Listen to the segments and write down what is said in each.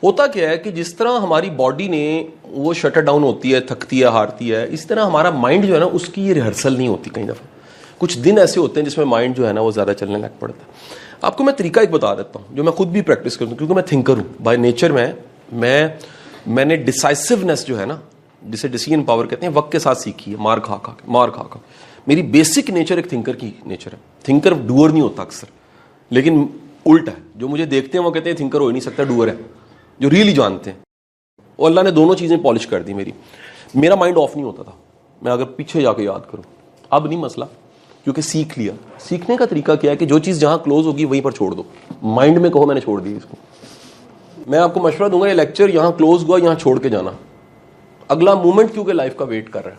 ہوتا کیا ہے کہ جس طرح ہماری باڈی نے وہ شٹر ڈاؤن ہوتی ہے, تھکتی ہے, ہارتی ہے, اس طرح ہمارا مائنڈ جو ہے نا اس کی یہ ریہرسل نہیں ہوتی. کئی دفعہ کچھ دن ایسے ہوتے ہیں جس میں مائنڈ جو ہے نا وہ زیادہ چلنے لگ پڑتا ہے. آپ کو میں طریقہ ایک بتا دیتا ہوں جو میں خود بھی پریکٹس کرتا ہوں, کیونکہ میں تھنکر ہوں بائی نیچر. میں نے ڈیسائسونیس جو ہے نا, جسے ڈیسیژن پاور کہتے ہیں, وقت کے ساتھ سیکھی ہے, مار کھا کھا. میری بیسک نیچر ایک تھنکر کی نیچر ہے. تھنکر ڈوئر نہیں ہوتا اکثر, لیکن الٹا ہے. جو مجھے دیکھتے ہیں وہ کہتے ہیں تھنکر ہو ہی نہیں سکتا, ڈوئر ہے. جو ریئلی جانتے ہیں, اور اللہ نے دونوں چیزیں پالش کر دی. میرا مائنڈ آف نہیں ہوتا تھا. میں اگر پیچھے جا کے یاد کروں, اب نہیں مسئلہ, کیونکہ سیکھ لیا. سیکھنے کا طریقہ کیا ہے کہ جو چیز جہاں کلوز ہوگی وہیں پر چھوڑ دو. مائنڈ میں کہو میں نے چھوڑ دی اس کو. میں آپ کو مشورہ دوں گا, یہ لیکچر یہاں کلوز ہوا, یہاں چھوڑ کے جانا. اگلا مومنٹ کیونکہ لائف کا ویٹ کر رہا ہے.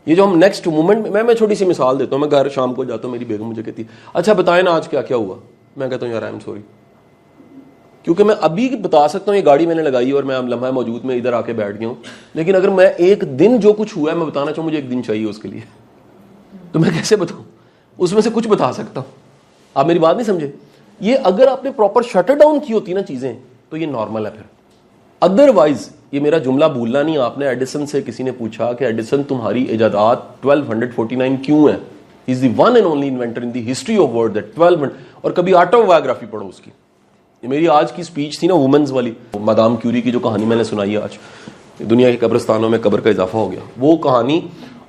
یہ جو ہم نیکسٹ مومنٹ میں چھوٹی سی مثال دیتا ہوں. میں گھر شام کو جاتا ہوں, میری بیگم مجھے کہتی ہے اچھا بتائیں نا آج کیا کیا ہوا. میں کہتا ہوں یار آئی ایم سوری, کیونکہ میں ابھی بتا سکتا ہوں یہ گاڑی میں نے لگائی اور میں لمحہ موجود میں ادھر آ کے بیٹھ گیا ہوں, لیکن اگر میں ایک دن جو کچھ ہوا ہے میں بتانا چاہوں, مجھے ایک دن چاہیے اس کے لیے, تو میں کیسے بتاؤں؟ اس میں سے کچھ بتا سکتا ہوں. آپ میری بات نہیں سمجھے. یہ اگر آپ نے پراپر شٹر ڈاؤن کی ہوتی نا چیزیں تو یہ نارمل ہے. پھر ادروائز یہ میرا جملہ بھولنا نہیں. آپ نے ایڈیسن سے کسی نے پوچھا کہ ایڈیسن تمہاری ایجادات 1249 کیوں ہیں؟ He is the one and only inventor in the history of world that 12. اور کبھی آٹو بایوگرافی پڑھو اس کی. یہ میری آج کی سپیچ تھی نا وومنز والی, مدام کیوری کی جو کہانی میں نے سنائی ہے, آج دنیا کے قبرستانوں میں قبر کا اضافہ ہو گیا, وہ کہانی.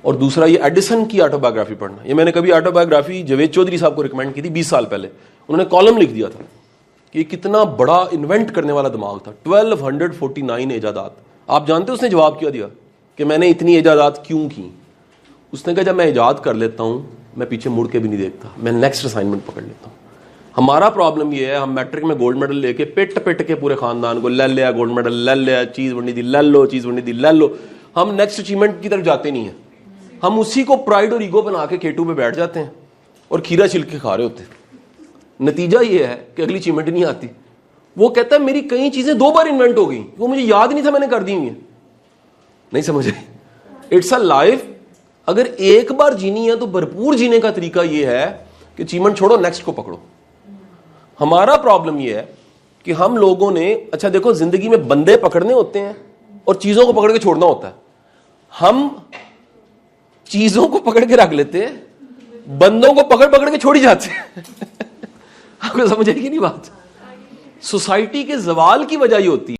اور دوسرا یہ ایڈیسن کی آٹو بایوگرافی پڑھنا. یہ میں نے کبھی آٹو بایوگرافی جاوید چودھری صاحب کو ریکمینڈ کی تھی 20 سال پہلے. انہوں نے کالم لکھ دیا تھا کہ یہ کتنا بڑا انوینٹ کرنے والا دماغ تھا. 1249 ایجادات. آپ جانتے اس نے جواب کیا دیا کہ میں نے اتنی ایجادات کیوں کی؟ اس نے کہا جب میں ایجاد کر لیتا ہوں میں پیچھے مڑ کے بھی نہیں دیکھتا, میں نیکسٹ اسائنمنٹ پکڑ لیتا ہوں. ہمارا پرابلم یہ ہے, ہم میٹرک میں گولڈ میڈل لے کے پٹ کے پورے خاندان کو لے لیا, گولڈ میڈل لے لیا, چیز بنی دی لے لو, چیز بنی دی لے لو. ہم نیکسٹ اچیومنٹ کی طرف جاتے نہیں ہیں. ہم اسی کو پرائڈ اور ایگو بنا کے کیٹو پہ بیٹھ جاتے ہیں اور کھیرا چھل کے کھا رہے ہوتے ہیں. نتیجہ یہ ہے کہ اگلی اچیومنٹ نہیں آتی. وہ کہتا ہے میری کئی چیزیں 2 بار انوینٹ ہو گئی, وہ مجھے یاد نہیں تھا میں نے کر دی ہوئی ہیں. نہیں سمجھے؟ It's a life. اگر ایک بار جینی ہے تو بھرپور جینے کا طریقہ یہ ہے کہ اچیومنٹ چھوڑو, نیکسٹ کو پکڑو. ہمارا پرابلم یہ ہے کہ ہم لوگوں نے, اچھا دیکھو زندگی میں بندے پکڑنے ہوتے ہیں اور چیزوں کو پکڑ کے چھوڑنا ہوتا ہے. ہم چیزوں کو پکڑ کے رکھ لیتے ہیں, بندوں کو پکڑ کے چھوڑ ہی جاتے ہیں. آپ کو سمجھ آئے گی نہیں بات؟ سوسائٹی کے زوال کی وجہ یہ ہوتی ہے.